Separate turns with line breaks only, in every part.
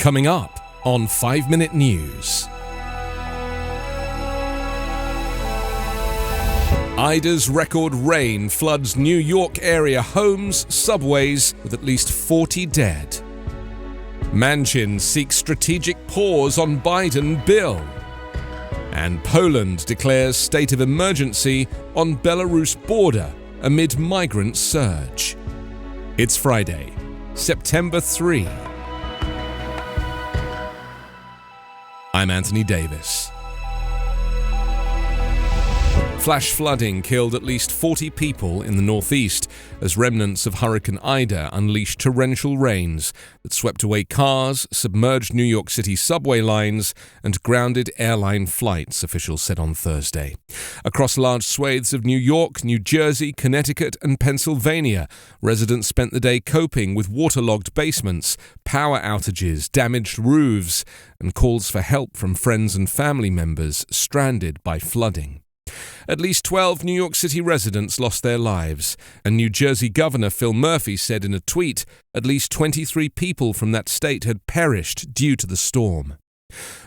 Coming up on 5 Minute News. Ida's record rain floods New York area homes, subways, with at least 40 dead. Manchin seeks strategic pause on Biden bill. And Poland declares state of emergency on Belarus border amid migrant surge. It's Friday, September 3. I'm Anthony Davis. Flash flooding killed at least 40 people in the northeast as remnants of Hurricane Ida unleashed torrential rains that swept away cars, submerged New York City subway lines, and grounded airline flights, officials said on Thursday. Across large swathes of New York, New Jersey, Connecticut, and Pennsylvania, residents spent the day coping with waterlogged basements, power outages, damaged roofs, and calls for help from friends and family members stranded by flooding. At least 12 New York City residents lost their lives, and New Jersey Governor Phil Murphy said in a tweet at least 23 people from that state had perished due to the storm.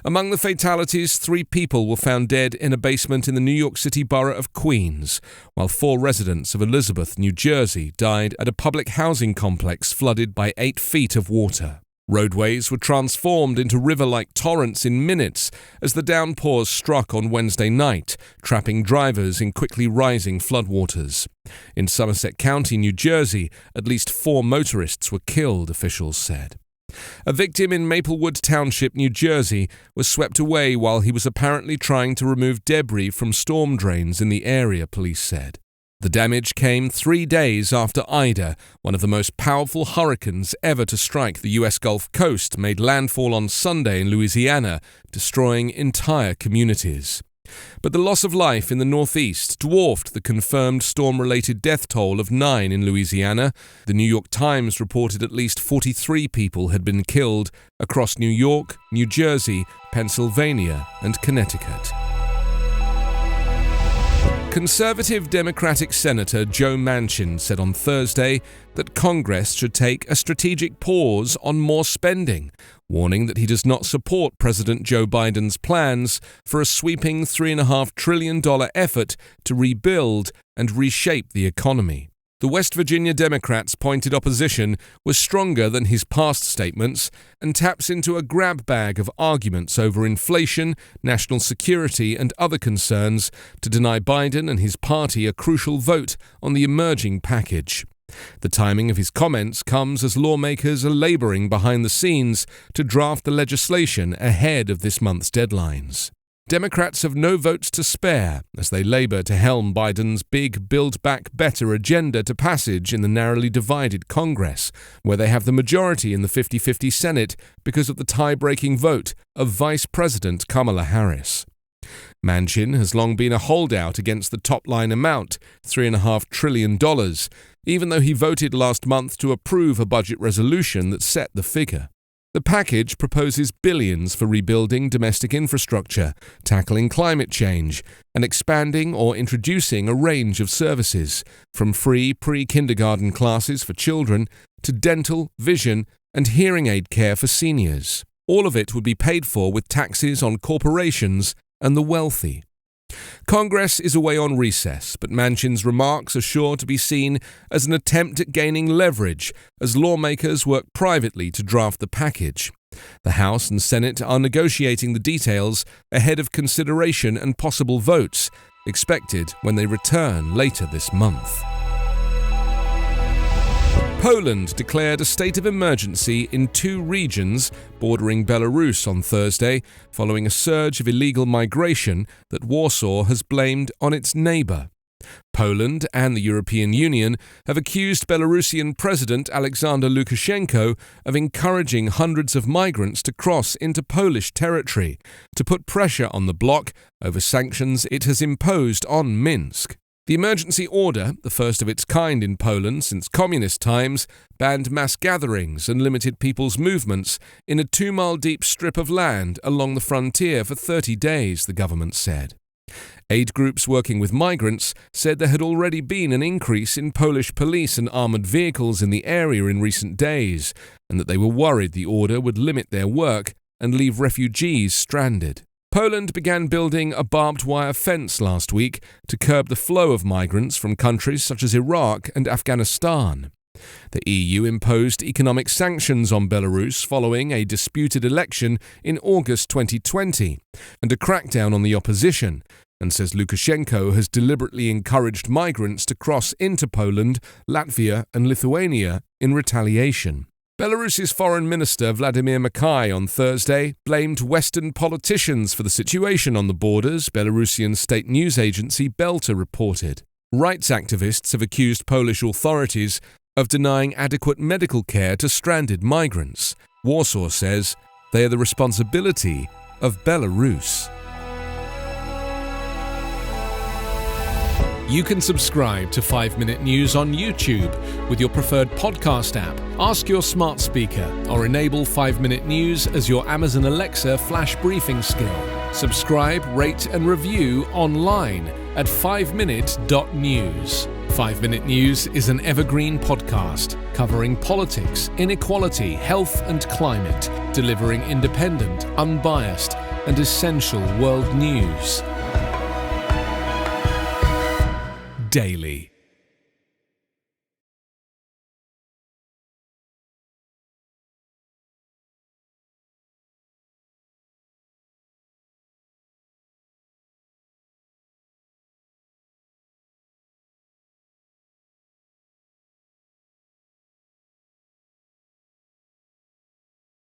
Among the fatalities, 3 people were found dead in a basement in the New York City borough of Queens, while 4 residents of Elizabeth, New Jersey, died at a public housing complex flooded by 8 feet of water. Roadways were transformed into river-like torrents in minutes as the downpours struck on Wednesday night, trapping drivers in quickly rising floodwaters. In Somerset County, New Jersey, at least 4 motorists were killed, officials said. A victim in Maplewood Township, New Jersey, was swept away while he was apparently trying to remove debris from storm drains in the area, police said. The damage came 3 days after Ida, one of the most powerful hurricanes ever to strike the U.S. Gulf Coast, made landfall on Sunday in Louisiana, destroying entire communities. But the loss of life in the Northeast dwarfed the confirmed storm-related death toll of 9 in Louisiana. The New York Times reported at least 43 people had been killed across New York, New Jersey, Pennsylvania, and Connecticut. Conservative Democratic Senator Joe Manchin said on Thursday that Congress should take a strategic pause on more spending, warning that he does not support President Joe Biden's plans for a sweeping $3.5 trillion effort to rebuild and reshape the economy. The West Virginia Democrats' pointed opposition was stronger than his past statements and taps into a grab bag of arguments over inflation, national security, and other concerns to deny Biden and his party a crucial vote on the emerging package. The timing of his comments comes as lawmakers are laboring behind the scenes to draft the legislation ahead of this month's deadlines. Democrats have no votes to spare as they labor to helm Biden's big Build Back Better agenda to passage in the narrowly divided Congress, where they have the majority in the 50-50 Senate because of the tie-breaking vote of Vice President Kamala Harris. Manchin has long been a holdout against the top-line amount, $3.5 trillion, even though he voted last month to approve a budget resolution that set the figure. The package proposes billions for rebuilding domestic infrastructure, tackling climate change, and expanding or introducing a range of services, from free pre-kindergarten classes for children to dental, vision, and hearing aid care for seniors. All of it would be paid for with taxes on corporations and the wealthy. Congress is away on recess, but Manchin's remarks are sure to be seen as an attempt at gaining leverage as lawmakers work privately to draft the package. The House and Senate are negotiating the details ahead of consideration and possible votes, expected when they return later this month. Poland declared a state of emergency in 2 regions bordering Belarus on Thursday, following a surge of illegal migration that Warsaw has blamed on its neighbour. Poland and the European Union have accused Belarusian President Alexander Lukashenko of encouraging hundreds of migrants to cross into Polish territory to put pressure on the bloc over sanctions it has imposed on Minsk. The emergency order, the first of its kind in Poland since communist times, banned mass gatherings and limited people's movements in a 2-mile-deep strip of land along the frontier for 30 days, the government said. Aid groups working with migrants said there had already been an increase in Polish police and armoured vehicles in the area in recent days, and that they were worried the order would limit their work and leave refugees stranded. Poland began building a barbed wire fence last week to curb the flow of migrants from countries such as Iraq and Afghanistan. The EU imposed economic sanctions on Belarus following a disputed election in August 2020 and a crackdown on the opposition, and says Lukashenko has deliberately encouraged migrants to cross into Poland, Latvia and Lithuania in retaliation. Belarus's Foreign Minister Vladimir Makai on Thursday blamed Western politicians for the situation on the borders, Belarusian state news agency Belta reported. Rights activists have accused Polish authorities of denying adequate medical care to stranded migrants. Warsaw says they are the responsibility of Belarus. You can subscribe to 5 Minute News on YouTube with your preferred podcast app. Ask your smart speaker or enable 5 Minute News as your Amazon Alexa flash briefing skill. Subscribe, rate and review online at 5minute.news. 5 Minute News is an Evergreen Podcast covering politics, inequality, health and climate, delivering independent, unbiased and essential world news daily.